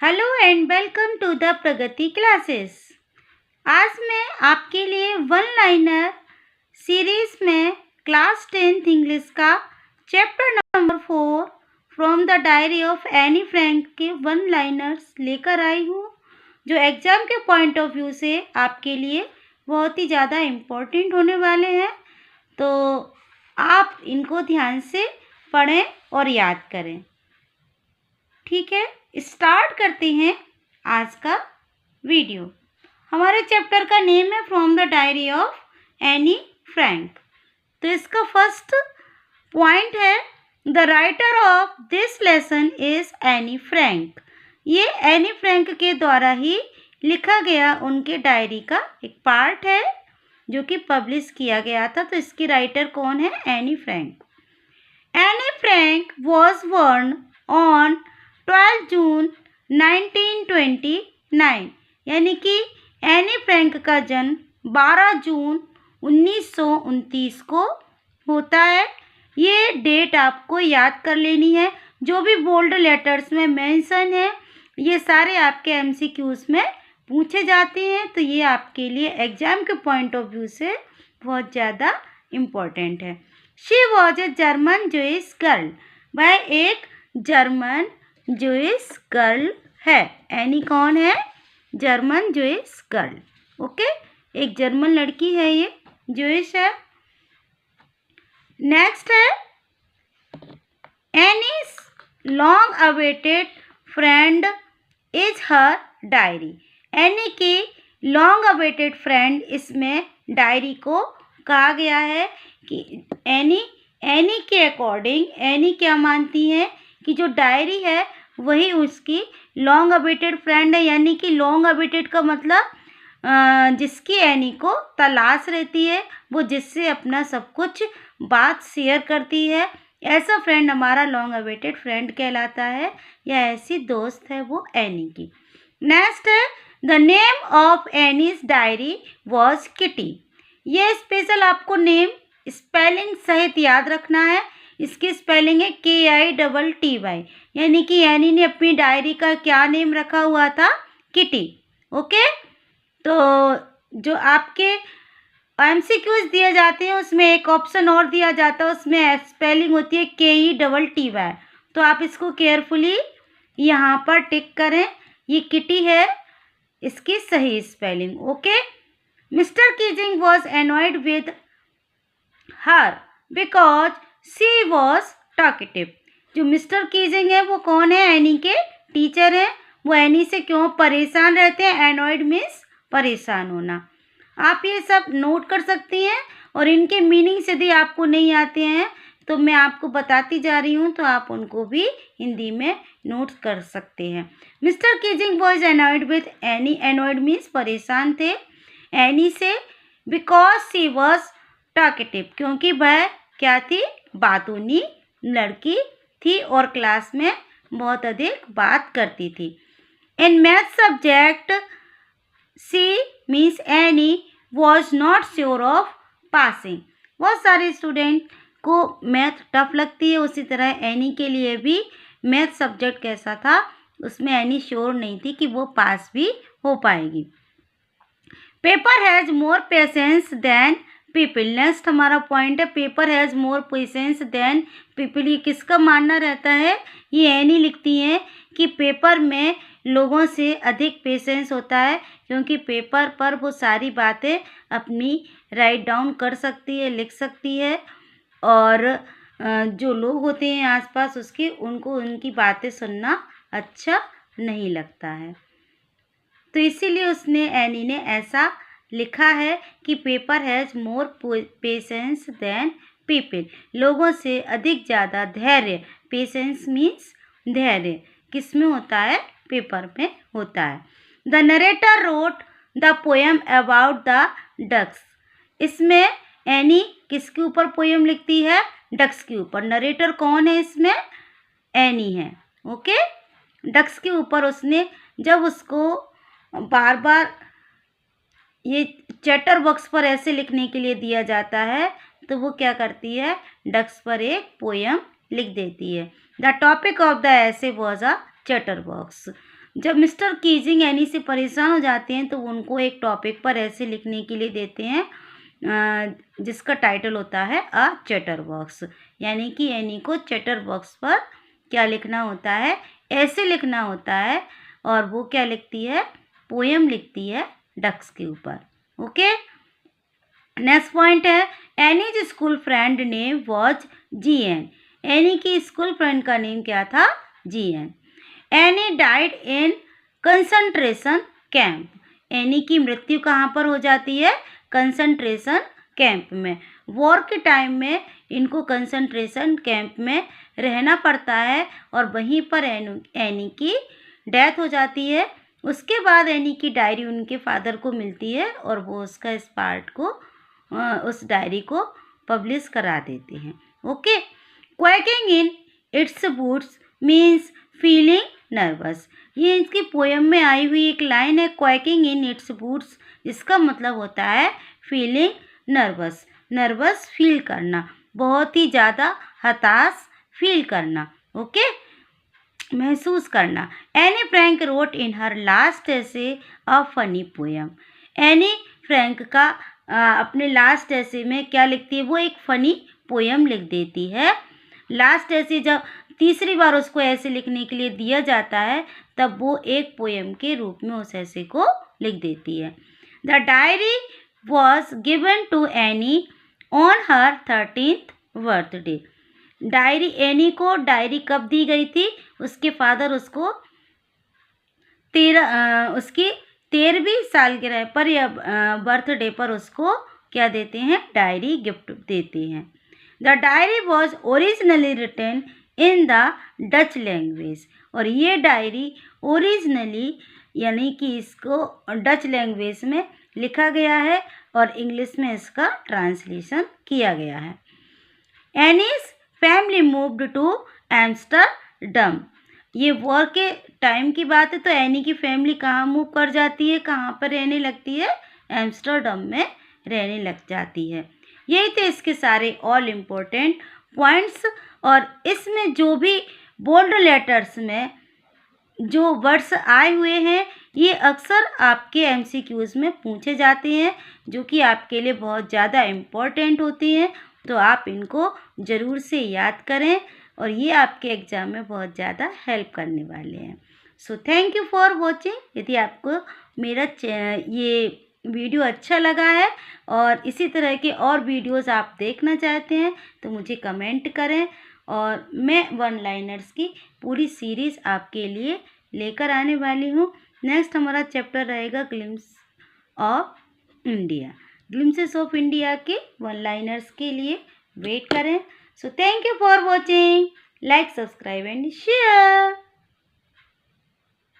Hello and welcome to the Pragati classes. आज मैं आपके लिए वन लाइनर सीरीज में क्लास 10th इंग्लिश का chapter number 4 from the diary of Anne Frank के वन लाइनर्स लेकर आई हूँ, जो एग्ज़ाम के पॉइंट ऑफ व्यू से आपके लिए बहुत ही ज़्यादा इम्पोर्टेंट होने वाले हैं। तो आप इनको ध्यान से पढ़ें और याद करें। ठीक है, स्टार्ट करते हैं आज का वीडियो। हमारे चैप्टर का नेम है from the diary of Anne Frank. तो इसका फर्स्ट पॉइंट है the writer of this lesson is Anne Frank. ये एनी फ्रैंक के द्वारा ही लिखा गया उनके डायरी का एक पार्ट है जो कि पब्लिश किया गया था। तो इसकी राइटर कौन है? Anne Frank. Anne Frank was born on 12 जून 1929, यानी कि एनी फ्रैंक का जन्म 12 जून 1929 को होता है। ये डेट आपको याद कर लेनी है। जो भी बोल्ड लेटर्स में मेंशन है ये सारे आपके एमसीक्यूज में पूछे जाते हैं। तो ये आपके लिए एग्जाम के पॉइंट ऑफ व्यू से बहुत ज़्यादा इम्पोर्टेंट है। She was a German Jewish girl. वह एक जर्मन जूइश गर्ल है। एनी कौन है? German Jewish girl. ओके, एक जर्मन लड़की है, ये जूइश है। नेक्स्ट है Annie's long awaited friend is her diary. Any की लॉन्ग अवेटेड फ्रेंड इसमें डायरी को कहा गया है कि एनी के अकॉर्डिंग एनी क्या मानती है कि जो डायरी है वही उसकी लॉन्ग अवेटेड फ्रेंड है। यानी कि लॉन्ग अवेटेड का मतलब जिसकी एनी को तलाश रहती है, वो जिससे अपना सब कुछ बात शेयर करती है, ऐसा फ्रेंड हमारा लॉन्ग अवेटेड फ्रेंड कहलाता है, या ऐसी दोस्त है वो एनी की। नेक्स्ट है the name of Annie's diary was kitty. ये स्पेशल आपको नेम स्पेलिंग सहित याद रखना है। इसकी स्पेलिंग है KITTY, यानी कि एनी ने अपनी डायरी का क्या नेम रखा हुआ था? किटी। ओके, तो जो आपके एमसीक्यूज दिए जाते हैं उसमें एक ऑप्शन और दिया जाता है, उसमें स्पेलिंग होती है KETTY। तो आप इसको केयरफुली यहाँ पर टिक करें। ये किटी है इसकी सही spelling. Okay, mister Keesing was annoyed with her because she was talkative. जो मिस्टर कीजिंग है वो कौन है? एनी के टीचर हैं। वो एनी से क्यों परेशान रहते हैं? एनॉयड मीन्स परेशान होना। आप ये सब नोट कर सकती हैं और इनके मीनिंग्स यदि आपको नहीं आते हैं तो मैं आपको बताती जा रही हूँ, तो आप उनको भी हिंदी में नोट कर सकते हैं। Mister Keesing was annoyed with any. Annoyed means परेशान थे एनी से। बिकॉज शी वॉज टॉकेटिव, क्योंकि वह क्या थी? बातूनी लड़की थी और क्लास में बहुत अधिक बात करती थी। In math subject she means Anne was not sure of passing. बहुत सारे स्टूडेंट को मैथ टफ लगती है, उसी तरह एनी के लिए भी मैथ सब्जेक्ट कैसा था, उसमें एनी श्योर नहीं थी कि वो पास भी हो पाएगी। Paper has more patience than people. Next हमारा पॉइंट है paper has more patience than people. ये किसका मानना रहता है? ये एनी लिखती हैं कि पेपर में लोगों से अधिक पेशेंस होता है, क्योंकि पेपर पर वो सारी बातें अपनी राइट डाउन कर सकती है, लिख सकती है, और जो लोग होते हैं आसपास उसके, उनको उनकी बातें सुनना अच्छा नहीं लगता है। तो इसीलिए उसने एनी ने ऐसा लिखा है कि paper has more patience than people. लोगों से अधिक ज़्यादा धैर्य, पेशेंस मीन्स धैर्य, किस में होता है? पेपर में होता है। The narrator wrote the poem about the ducks. इसमें एनी किसके ऊपर पोएम लिखती है? डक्स के ऊपर। नरेटर कौन है इसमें? एनी है। ओके, डक्स के ऊपर उसने, जब उसको बार बार ये चैटर बॉक्स पर ऐसे लिखने के लिए दिया जाता है तो वो क्या करती है? डक्स पर एक पोएम लिख देती है। द टॉपिक ऑफ द ऐसे वॉज अ चैटर बॉक्स। जब मिस्टर कीजिंग एनी से परेशान हो जाते हैं तो उनको एक टॉपिक पर ऐसे लिखने के लिए देते हैं जिसका टाइटल होता है अ चैटर बॉक्स, यानी कि एनी को चैटर बॉक्स पर क्या लिखना होता है, ऐसे लिखना होता है। और वो क्या लिखती है, पोएम लिखती है डक्स के ऊपर। ओके, नेक्स्ट पॉइंट है Anne's school friend name was Jeanne. Anne की स्कूल फ्रेंड का नेम क्या था, Jeanne. Anne died in concentration camp. Anne की मृत्यु कहाँ पर हो जाती है, कंसंट्रेशन कैंप में। वॉर के टाइम में इनको कंसंट्रेशन कैंप में रहना पड़ता है और वहीं पर एनी की डेथ हो जाती है। उसके बाद एनी की डायरी उनके फादर को मिलती है और वो उसका इस पार्ट को उस डायरी को पब्लिश करा देते हैं। Okay, quacking in its boots means feeling nervous. ये इसकी पोएम में आई हुई एक लाइन है, क्वैकिंग इन इट्स बूट्स, इसका मतलब होता है फीलिंग नर्वस, नर्वस फील करना, बहुत ही ज़्यादा हताश फील करना। ओके, महसूस करना। Anne Frank wrote in her last essay a funny poem. Anne Frank का अपने लास्ट ऐसे में क्या लिखती है, वो एक फनी पोएम लिख देती है। लास्ट ऐसे जब तीसरी बार उसको ऐसे लिखने के लिए दिया जाता है तब वो एक पोएम के रूप में उस ऐसे को लिख देती है। The diary was given to Anne on her 13th birthday. Diary, Anne को डायरी कब दी गई थी, उसके फादर उसको उसकी 13वीं सालगिरह पर या बर्थडे पर उसको क्या देते हैं, डायरी गिफ्ट देते हैं। The diary was originally written in the Dutch language. और ये डायरी ओरिजिनली यानी कि इसको डच लैंग्वेज में लिखा गया है और इंग्लिश में इसका ट्रांसलेशन किया गया है। Anne's family moved to Amsterdam. ये वॉर के टाइम की बात है तो एनी की फैमिली कहाँ मूव कर जाती है, कहाँ पर रहने लगती है, एम्स्टरडम में रहने लग जाती है। यही थे इसके सारे ऑल इम्पोर्टेंट पॉइंट्स। और इसमें जो भी बोल्ड लेटर्स में जो वर्ड्स आए हुए हैं ये अक्सर आपके एमसीक्यूज़ में पूछे जाते हैं, जो कि आपके लिए बहुत ज़्यादा इम्पोर्टेंट होती हैं। तो आप इनको ज़रूर से याद करें और ये आपके एग्ज़ाम में बहुत ज़्यादा हेल्प करने वाले हैं। So thank you for watching. यदि आपको मेरा ये वीडियो अच्छा लगा है और इसी तरह के और वीडियोस आप देखना चाहते हैं तो मुझे कमेंट करें और मैं वन लाइनर्स की पूरी सीरीज़ आपके लिए लेकर आने वाली हूँ। नेक्स्ट हमारा चैप्टर रहेगा glimpse of India. Glimpses of India के वन लाइनर्स के लिए वेट करें। So thank you for watching. Like, subscribe and share.